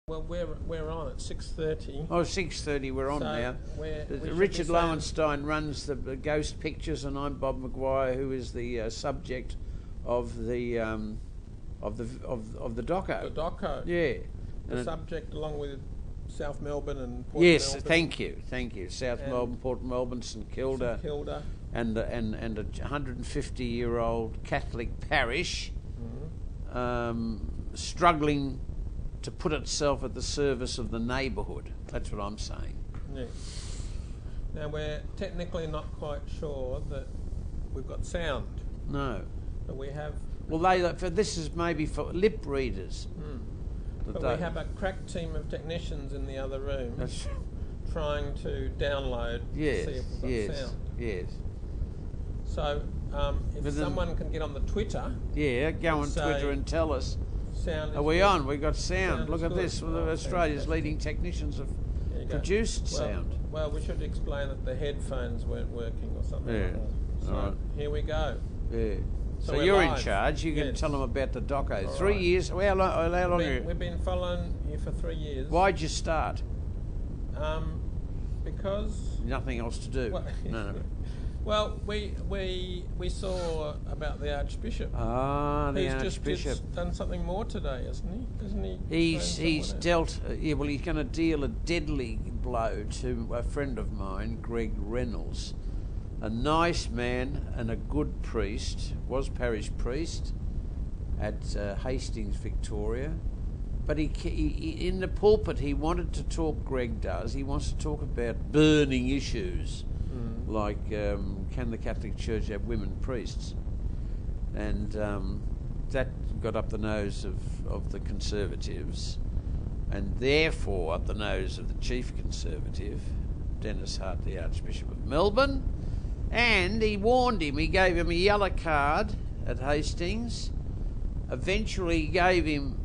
Well, we're on at 6:30. Oh, 6:30, we're on now. Richard Lowenstein runs the Ghost Pictures, and I'm Bob Maguire, who is the subject of the doco. The doco. Yeah. The subject, along with South Melbourne and Port yes, Melbourne. thank you. South Melbourne, Port Melbourne, St Kilda, and a 150-year-old Catholic parish, struggling to put itself at the service of the neighbourhood. That's what I'm saying. Yes. Now, we're technically not quite sure that we've got sound. No. But we have... Well, this is maybe for lip readers. But we have a crack team of technicians in the other room trying to download to see if we've got sound. Yes. So, if someone can get on the Twitter... Yeah, go on Twitter and tell us. Sound Are we on? We've got sound. Look at this. Australia's leading technicians have produced sound. Well, we should explain that the headphones weren't working or something like that. So, all right. Here we go. Yeah. So you're in charge. You can tell them about the doco. All 3 years. How long? We've been following you for 3 years. Why'd you start? Because nothing else to do. Well, no. Well, we saw about the Archbishop. Ah, the Archbishop. He's just done something more today, isn't he? Isn't he? He's dealt. He's going to deal a deadly blow to a friend of mine, Greg Reynolds. A nice man and a good priest, was parish priest at Hastings, Victoria. But he in the pulpit, he wanted to talk, Greg does, he wants to talk about burning issues, like can the Catholic Church have women priests? And that got up the nose of the Conservatives, and therefore up the nose of the chief Conservative, Dennis Hart, the Archbishop of Melbourne. And he warned him, he gave him a yellow card at Hastings. Eventually he gave him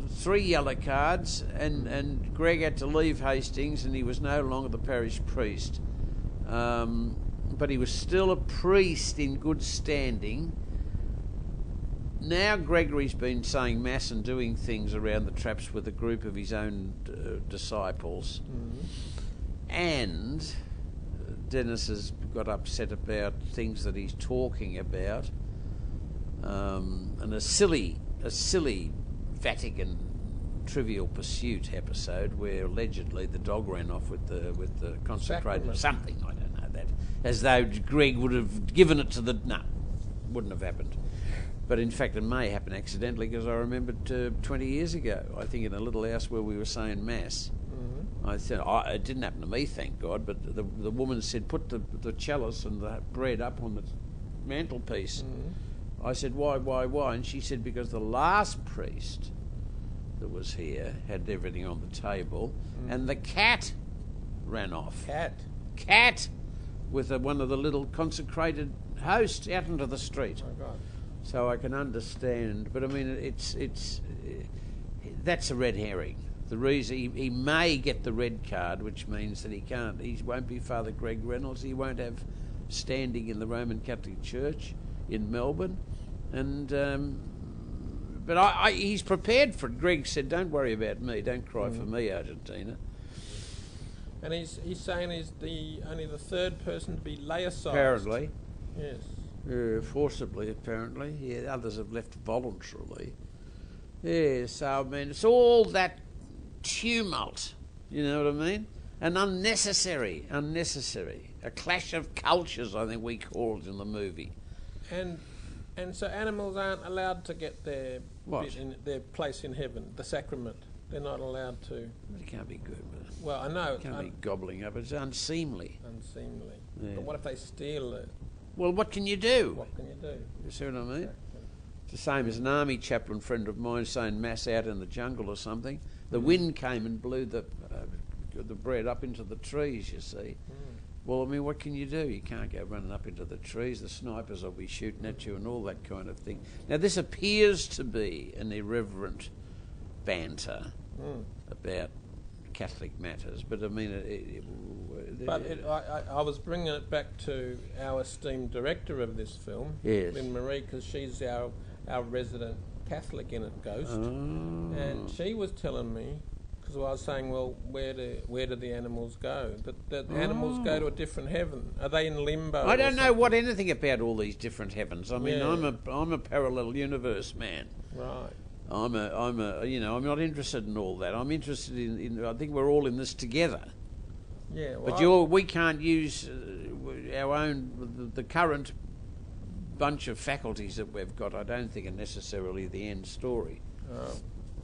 3 yellow cards, and Greg had to leave Hastings, and he was no longer the parish priest. But he was still a priest in good standing. Now Gregory's been saying mass and doing things around the traps with a group of his own disciples. And Dennis has got upset about things that he's talking about, and a silly Vatican Trivial Pursuit episode where allegedly the dog ran off with the consecrated something. I don't know that, as though Greg would have given it to the wouldn't have happened. But in fact, it may happen accidentally, because I remembered 20 years ago, I think, in a little house where we were saying mass. I said, it didn't happen to me, thank God, but the woman said, put the chalice and the bread up on the mantelpiece. I said, why? And she said, because the last priest that was here had everything on the table, and the cat ran off. Cat with one of the little consecrated hosts out into the street. Oh, God. So I can understand, but I mean, that's a red herring. The reason he may get the red card, which means that he won't be Father Greg Reynolds. He won't have standing in the Roman Catholic Church in Melbourne, and but he's prepared for it. Greg said, "Don't worry about me. Don't cry for me, Argentina." And he's saying he's only the third person to be laicized. Apparently, yes. Forcibly, apparently. Yeah, others have left voluntarily. Yeah, so I mean, it's all that tumult, you know what I mean? And unnecessary. A clash of cultures, I think we call it in the movie. And so animals aren't allowed to get their place in heaven, the sacrament. They're not allowed to. But it can't be good. Well, I know. It can't be gobbling up. It's unseemly. Yeah. But what if they steal it? Well, what can you do? What can you do? You see what I mean? Exactly. It's the same as an army chaplain friend of mine saying mass out in the jungle or something. The wind came and blew the bread up into the trees, you see. Well, I mean, what can you do? You can't go running up into the trees. The snipers will be shooting at you and all that kind of thing. Now, this appears to be an irreverent banter about Catholic matters, but I mean... I was bringing it back to our esteemed director of this film, yes, Lynn Marie, because she's our resident Catholic in it, Ghost, and she was telling me, because I was saying, well, where do the animals go? The animals go to a different heaven. Are they in limbo? I don't know anything about all these different heavens. I mean, I'm a parallel universe man. Right. I'm not interested in all that. I'm interested in I think we're all in this together. Yeah. Well, but we can't use our own the current bunch of faculties that we've got. I don't think are necessarily the end story. Oh.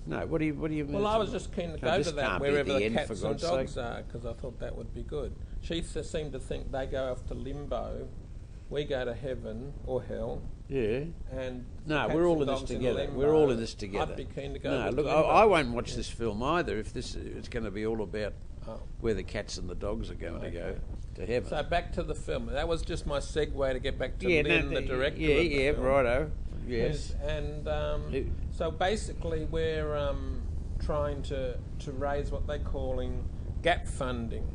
No, what do you mean? Well, I was just keen to go to that wherever the cats and dogs are, because I thought that would be good. She seemed to think they go off to limbo, we go to heaven or hell. Yeah. And no, we're all in this together. We're all in this together. I'd be keen to go. No, look, I won't watch this film either. If it's going to be all about where the cats and the dogs are going to go to heaven. So back to the film. That was just my segue to get back to Lynn, the director. of the film. Righto. Yes. And so basically we're trying to raise what they're calling gap funding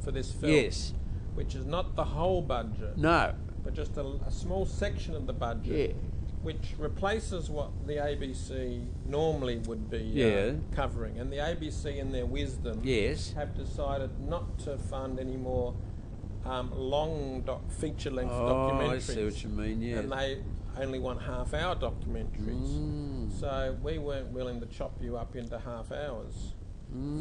for this film. Yes. Which is not the whole budget. No. But just a small section of the budget. Yeah. Which replaces what the ABC normally would be covering. And the ABC, in their wisdom, have decided not to fund any more long feature-length documentaries. I see what you mean, yeah. And they only want half-hour documentaries. So we weren't willing to chop you up into half hours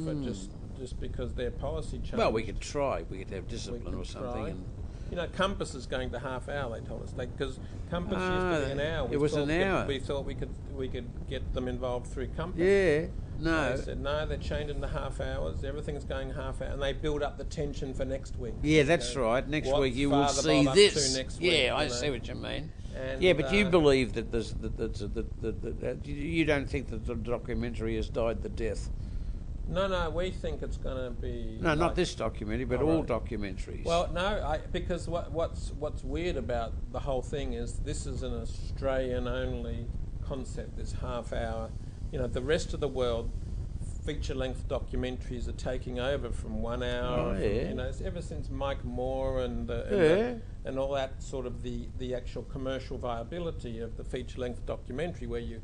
for just because their policy changed. Well, we could try. We could have discipline or something. And you know, Compass is going to half hour. They told us because Compass used to be an hour. It was an hour. We thought we could get them involved through Compass. Yeah. No. They said no. They're changing to half hours. Everything's going half hour, and they build up the tension for next week. Yeah, that's right. Next week you will see this. Next week, I see what you mean. And yeah, but you believe that there's that you don't think that the documentary has died the death. No, we think it's going to be... No, not this documentary, but all documentaries. Well, no, because what's weird about the whole thing is this is an Australian-only concept, this half-hour. You know, the rest of the world, feature-length documentaries are taking over from 1 hour. You know, ever since Mike Moore and all that sort of the actual commercial viability of the feature-length documentary where you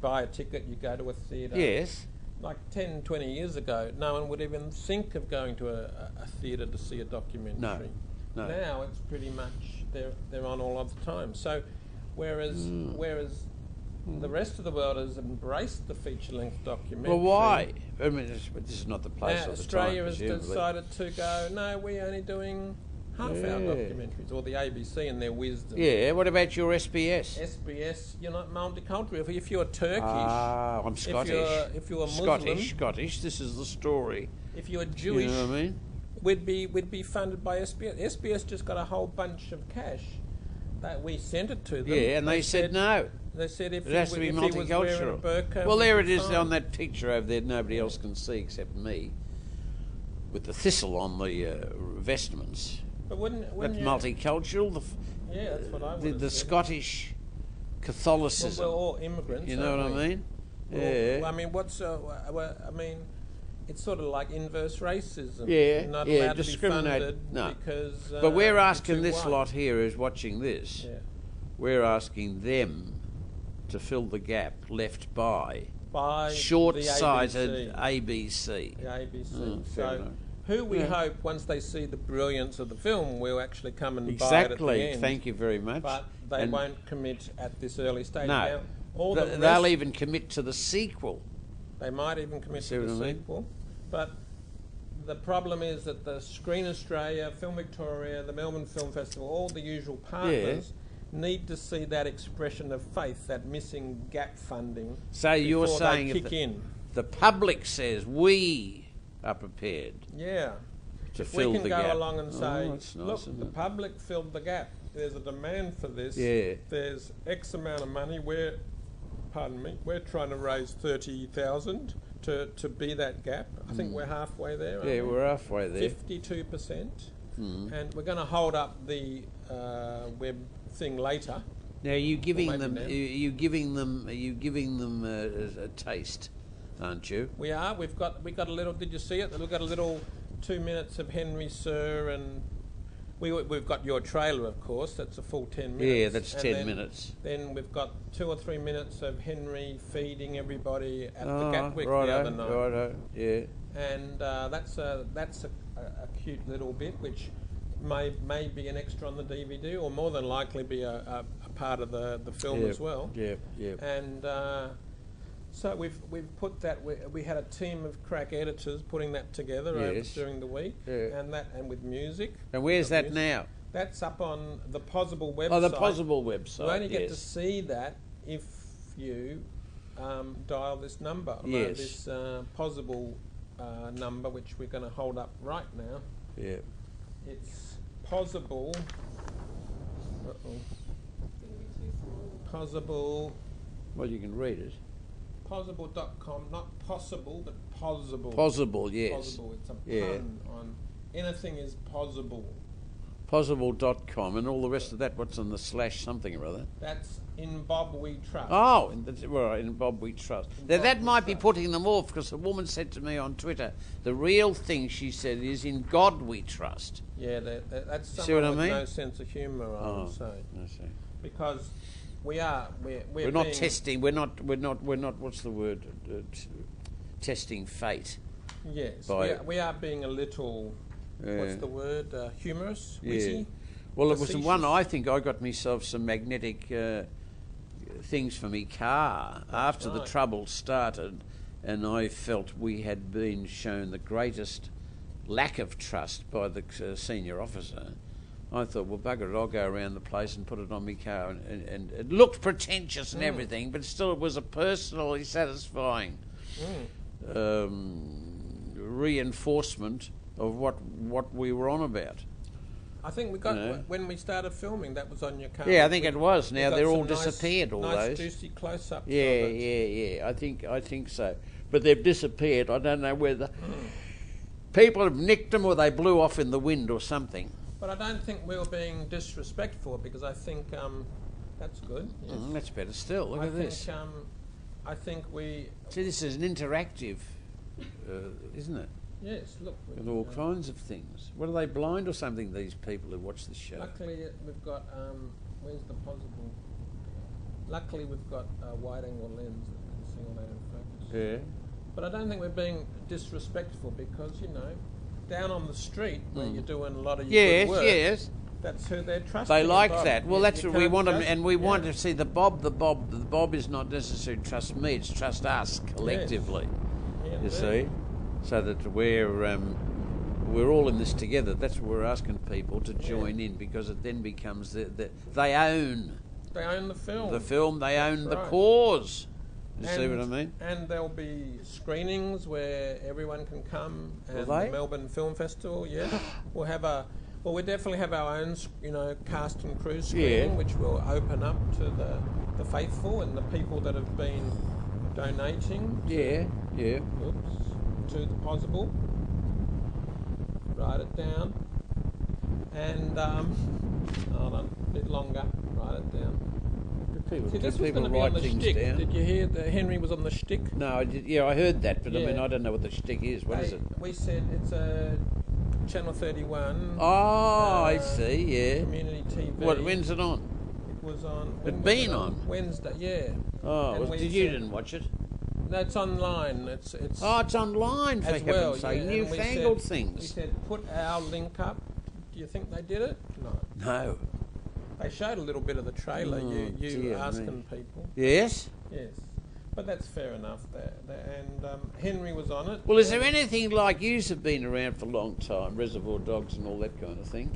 buy a ticket, you go to a theatre. Yes. Like 10, 20 years ago, no one would even think of going to a theatre to see a documentary. No. Now it's pretty much they're on all of the time. So, whereas the rest of the world has embraced the feature-length documentary. Well, why? I mean, this is not the place or the Australia time. has decided to go. No, we're only doing half-hour documentaries, or the ABC in their wisdom. Yeah, what about your SBS? SBS, you're not multicultural. If you're Turkish... I'm Scottish. If you're Muslim... Scottish, this is the story. If you're Jewish... You know what I mean? We'd be funded by SBS. SBS just got a whole bunch of cash that we sent it to them. Yeah, and they said no. They said if it has to be multicultural. Well, there it is on that picture over there. Nobody else can see except me, with the thistle on the vestments. But wouldn't that's multicultural. That's what I would the Scottish Catholicism. Well, we're all immigrants. You know what I mean? Well, I mean, it's sort of like inverse racism. Yeah, You're not allowed discriminate. To be funded because. But we're asking this lot here who's watching this. Yeah. We're asking them to fill the gap left by short-sighted ABC. The ABC. So. Who we hope, once they see the brilliance of the film, will actually come and buy it at the end. Thank you very much. But they won't commit at this early stage. No. Now, they'll even commit to the sequel. They might even commit to the sequel. But the problem is that the Screen Australia, Film Victoria, the Melbourne Film Festival, all the usual partners need to see that expression of faith, that missing gap funding. So you're saying the public says we are prepared to fill the gap. We can go along and say, look, the public filled the gap. There's a demand for this. Yeah. There's X amount of money. We're trying to raise 30,000 to be that gap. I think we're halfway there. Yeah, we're halfway there. 52%. And we're going to hold up the web thing later. Now, are you giving them a taste? Aren't you? We are. We got a little. Did you see it? We've got a little 2 minutes of Henry Sir and we've got your trailer, of course. That's a full 10 minutes. Yeah, that's And 10 minutes. Then we've got 2 or 3 minutes of Henry feeding everybody at the Oh, Gatwick the other night. righto, yeah. And that's a cute little bit which may be an extra on the DVD, or more than likely be a part of the film as well. Yeah, yeah. And so we've put that. We had a team of crack editors putting that together during the week, and with music. And where's that now? That's up on the Possible website. Oh, the Possible website. You only get to see that if you dial this number. Yes. This Possible number, which we're going to hold up right now. Yeah. It's Possible. Possible. Well, you can read it. Possible.com, not possible, but possible. Possible, yes. Possible. It's a pun on anything is possible. Possible.com, and all the rest of that, what's on the slash something or other? That's In Bob We Trust. Oh, in Bob We Trust. Now, that might be putting them off, because a woman said to me on Twitter, the real thing, she said, is In God We Trust. Yeah, that's See what I someone with mean? no sense of humour, I would say. I see. Because we're not testing. We're not. What's the word? Testing fate. Yes, by- we are being a little. What's the word? Humorous, witty. Well, it was facetious. one. I think I got myself some magnetic things for me car after the trouble started, and I felt we had been shown the greatest lack of trust by the senior officer. I thought, well, bugger it, I'll go around the place and put it on my car. And it looked pretentious and everything, but still it was a personally satisfying reinforcement of what we were on about. I think we got, when we started filming, that was on your car. Yeah, I think it was. Now they're all nice, disappeared, all nice those. juicy close-ups. Yeah. I think so. But they've disappeared. I don't know whether people have nicked them or they blew off in the wind or something. But I don't think we were being disrespectful, because I think that's good. Yes. That's better still. Look at this. I think we... See, this is an interactive, isn't it? Yes, look. With all kinds of things. What, are they blind or something, these people who watch this show? Luckily, we've got... where's the Possible? Luckily, we've got a wide-angle lens that can see all that in focus. Yeah. But I don't think we're being disrespectful, because, down on the street where you're doing a lot of your good work, yes. that's who they're trusting. They like Bob. that. Well, that's You what we can't want them, trust- and we want to see the Bob. The Bob is not necessarily trust me; it's trust us collectively. Yeah, You indeed. see, so that we're all in this together. That's what we're asking people to join in, because it then becomes they own They own the film. the film. They own the right. cause. You see what I mean? And there'll be screenings where everyone can come. And Will they? The Melbourne Film Festival, yes. We'll definitely have our own, cast and crew screening, which will open up to the faithful and the people that have been donating. Yeah. To the Possible. Write it down. And hold on, a bit longer. Write it down. See, this was going to be on the shtick. Did you hear that Henry was on the shtick? No, I heard that, but I mean, I don't know what the shtick is. What is it? We said it's a Channel 31. Oh, I see. Yeah. Community TV. When's it on? It was on. It's been on Wednesday. Yeah. Oh, you didn't watch it? No, it's online. It's it's online for as well. heaven's sake. Yeah. Newfangled things. We said put our link up. Do you think they did it? No. No. They showed a little bit of the trailer. You asking people. Yes. Yes. But that's fair enough. And Henry was on it. Well, is there anything like yous have been around for a long time, Reservoir Dogs and all that kind of thing?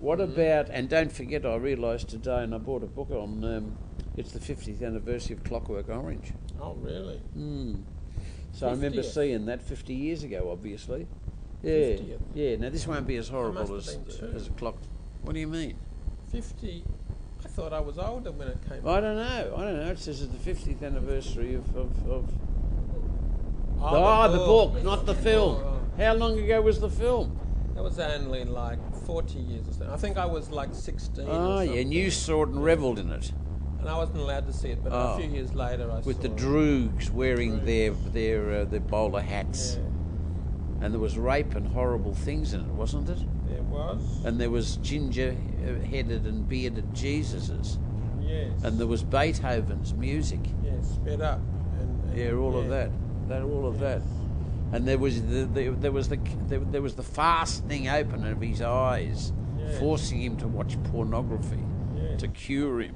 What about, and don't forget, I realised today, and I bought a book on, it's the 50th anniversary of Clockwork Orange. Oh, really? So I remember seeing that 50 years ago, obviously. Yeah. 50th? Yeah, now this won't be as horrible must have been as a clock. What do you mean? 50. I thought I was older when it came. I don't know. It says it's the 50th anniversary of the book, not the film. How long ago was the film? That was only like 40 years or so. I think I was like 16. Oh, yeah, and you saw it and revelled in it. And I wasn't allowed to see it, but a few years later I saw with the it. droogs wearing their bowler hats. And there was rape and horrible things in it, wasn't it? There was. And there was ginger-headed and bearded Jesuses. Yes. And there was Beethoven's music. Yes, sped up. And All of that. All of that. And there was the fastening open of his eyes, forcing him to watch pornography to cure him.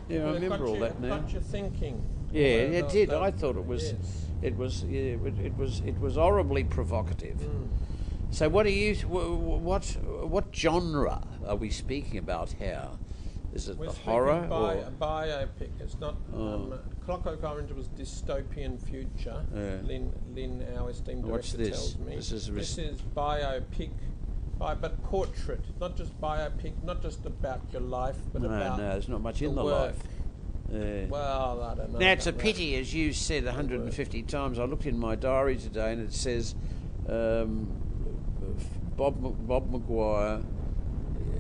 Yeah, I remember all that now. Got you thinking. Yeah, it did. I thought it was. Yes. It was horribly provocative. So what genre are we speaking about here? Is it We're the horror or a biopic? It's not. Clockwork Orange was dystopian future. Lynn, our esteemed director, tells me. This is biopic, but portrait, not just biopic, not just about your life, but about there's not much in the work. life. Well, I don't know. Now, it's a pity, as you said 150 times. I looked in my diary today and it says Bob Maguire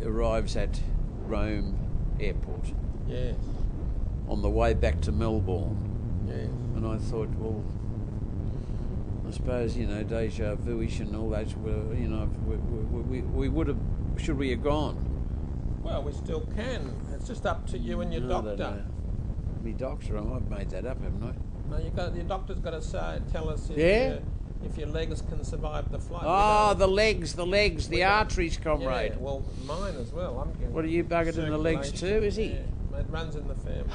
arrives at Rome Airport. Yes. On the way back to Melbourne. Yes. And I thought, well, I suppose, deja vu-ish and all that, we would have, should we have gone? Well, we still can. It's just up to you and your doctor. Me doctor, I've made that up, haven't I? No, your doctor's got to tell us if your legs can survive the flight. Oh, the legs, the arteries, comrade. Yeah, well, mine as well. I'm getting. What are you buggered in the legs too? Is he? Yeah, it runs in the family.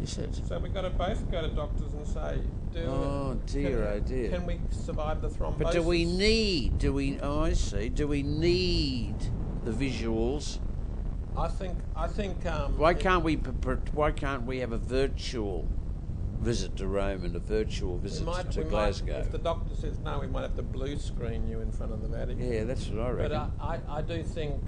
Is it? So we've got to both go to doctors and say, oh dear. Can we survive the thrombosis? But do we need the visuals? I think. Why can't we have a virtual visit to Rome and a virtual visit to Glasgow? If the doctor says no, we might have to blue screen you in front of the Vatican. Yeah, that's what I reckon. But I do think,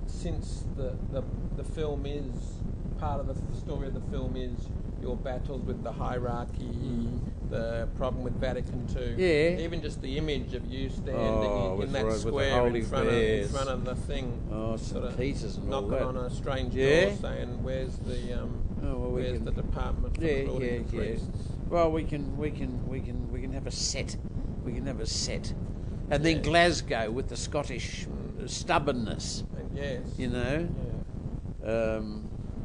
since the film is part of the story of the film is your battles with the hierarchy, the problem with Vatican II. Yeah. Even just the image of you standing in that square in front of the thing. Oh, St. Peter's and all that. Knocking on a strange door saying, "Where's the the department for the Lord and the priests?" Well, we can have a set. We can have a set, and then Glasgow with the Scottish stubbornness. Yes.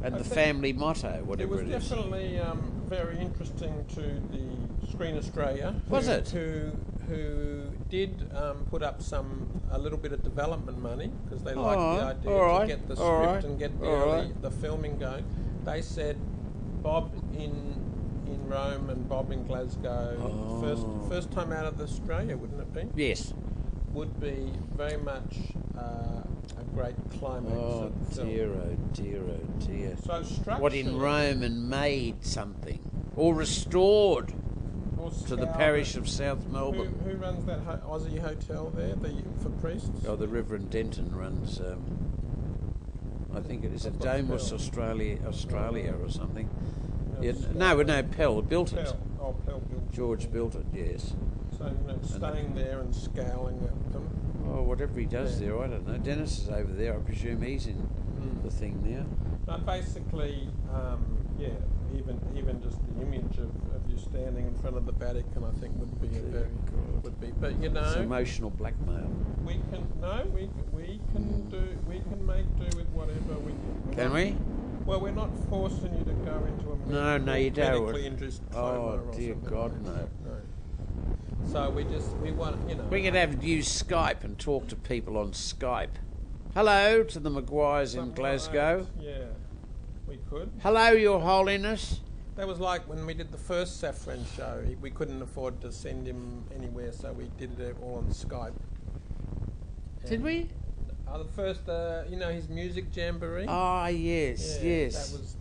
And the family motto, whatever it is. It was definitely very interesting to the Screen Australia. Was it? Who did put up a little bit of development money because they liked the idea to get the script and get the filming going. They said Bob in Rome and Bob in Glasgow, first time out of Australia, wouldn't it be? Yes. Would be very much a great climax of the film. Oh dear. So structurally, what, in Rome and made something or restored to the parish of South Melbourne. Who runs that Aussie hotel there for priests? Oh, the Reverend Denton runs. I think it is a Domus Australia or something. No, Pell built it. Pell built it. George built it. Yes. So staying there and scowling at them. Oh, whatever he does there, I don't know. Dennis is over there. I presume he's in the thing now. No, basically, even just the image of you standing in front of the Vatican, I think would be But it's emotional blackmail. We can make do with whatever we can. Can we? Well, we're not forcing you to go into a medically induced coma. Oh dear God, no. So we want. We could use Skype and talk to people on Skype. Hello to the Maguires in Glasgow. Yeah, we could. Hello, Your Holiness. That was like when we did the first Saffron show. We couldn't afford to send him anywhere, so we did it all on Skype. Did we? The first, his music jamboree. Ah, yes.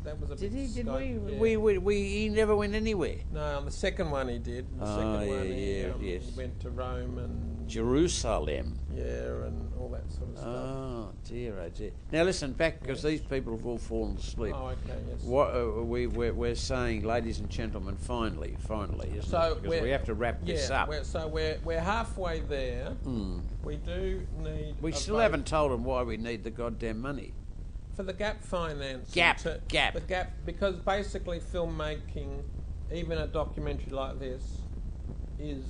That was a Did big he? Did Skype, we? He never went anywhere. No, on the second one he did. He went to Rome and Jerusalem. Yeah, and all that sort of stuff. Oh dear. Now listen back, because these people have all fallen asleep. Oh, okay, yes. What we're saying, ladies and gentlemen, finally, isn't it? Because we have to wrap this up. We're halfway there. We do need. We still haven't told them why we need the goddamn money. For the gap finance. Gap. The gap, because basically filmmaking, even a documentary like this, is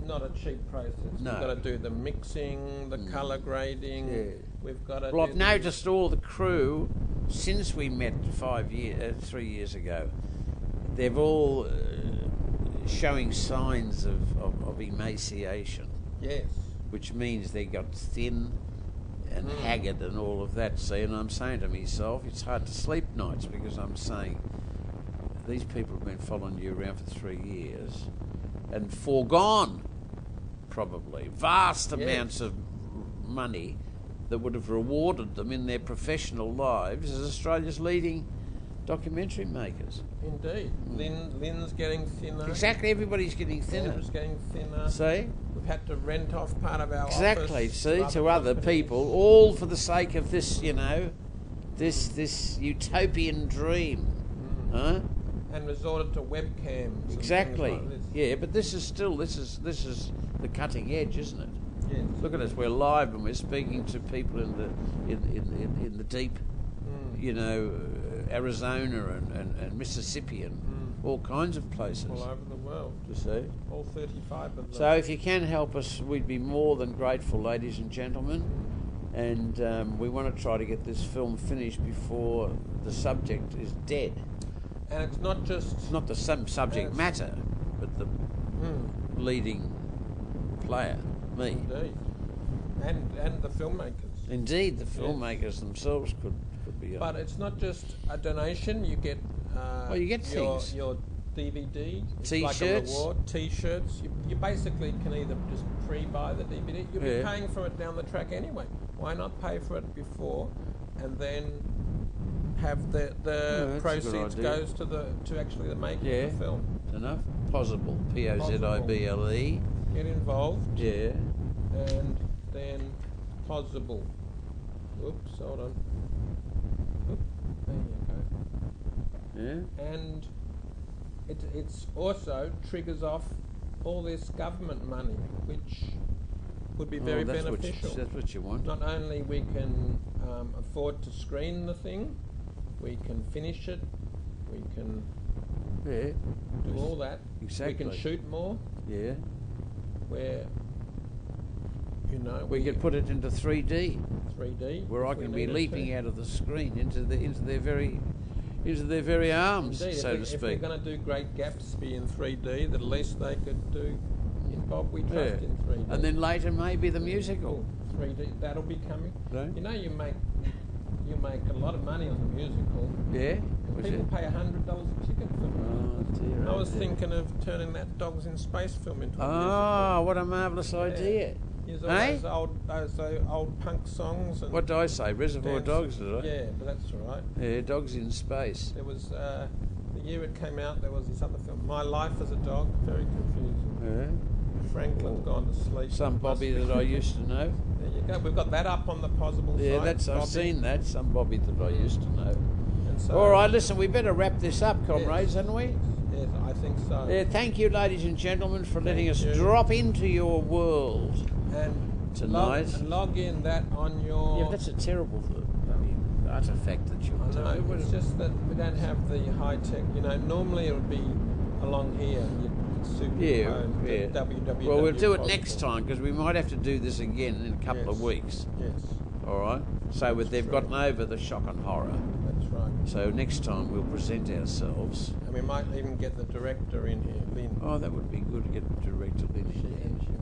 not a cheap process. No. We've got to do the mixing, the colour grading. Yeah. We've got to. Well, I've noticed all the crew since we met 3 years ago. They've all showing signs of emaciation. Yes. Which means they got thin and haggard and all of that. See, and I'm saying to myself, it's hard to sleep nights because I'm saying these people have been following you around for 3 years and foregone probably vast amounts of money that would have rewarded them in their professional lives as Australia's leading documentary makers. Indeed. Lynn's getting thinner. Exactly, everybody's getting thinner. Sarah's getting thinner. See? We've had to rent off part of our Exactly, office see, to other companies. people, all for the sake of this, you know, this utopian dream. Huh? And resorted to webcams. and Exactly. things like this. Yeah, but this is the cutting edge, isn't it? Yes. Look at us, we're live and we're speaking to people in the deep, you know, Arizona and Mississippi and all kinds of places. All over the world. To see. All 35 of them. So if you can help us, we'd be more than grateful, ladies and gentlemen. And we want to try to get this film finished before the subject is dead. And it's not just... It's not the subject matter, but the leading player, me. Indeed. And the filmmakers. Indeed, the filmmakers themselves could be. But it's not just a donation. You get. Well, you get things. Your DVD. It's T-shirts. like a reward. T-shirts. You basically can either just pre-buy the DVD. You'll be paying for it down the track anyway. Why not pay for it before, and then have the proceeds goes to actually the making of the film. Enough. Possible. P-O-Z-I-B-L-E. Get involved. Yeah. And then possible. Oops, hold on. Oop, there you go. Yeah. And it's also triggers off all this government money, which would be very beneficial. That's what you want. Not only we can afford to screen the thing, we can finish it, we can do all that. Exactly. We can shoot more. Yeah. Where, you know, we could put it into 3D. 3D. Where I can be leaping out of the screen into their very arms, Indeed, so to If speak. they're going to do Great Gatsby in 3D, the least they could do is Bob We Trust in 3D. And then later maybe the musical. 3D, that'll be coming. Right. You know, you make a lot of money on the musical. Yeah. People pay $100 a ticket for it. Oh dear. I was thinking of turning that Dogs in Space film into a musical. Oh, what a marvellous idea. Use all those old punk songs. And what did I say? Reservoir Dogs, did I? Yeah, but that's all right. Yeah, Dogs in Space. There was, the year it came out, there was this other film, My Life as a Dog, very confusing. Yeah. Franklin's gone to sleep. Some Bobby that I used to know. There you go. We've got that up on the possible site. Yeah, I've seen that. Some Bobby that I used to know. And so, all right, listen, we better wrap this up, comrades, hadn't we? Yes, I think so. Yeah, thank you, ladies and gentlemen, for letting us drop into your world and tonight. Log in that on your... Yeah, that's a terrible artifact that you're doing. It's just that we don't have the high-tech... You know, normally it would be along here. www. Well, we'll do it next time, because we might have to do this again in a couple of weeks. Yes. All right? So they've gotten over the shock and horror. That's right. So next time we'll present ourselves. And we might even get the director in here, Lynn. Oh, that would be good to get the director Lynn in here.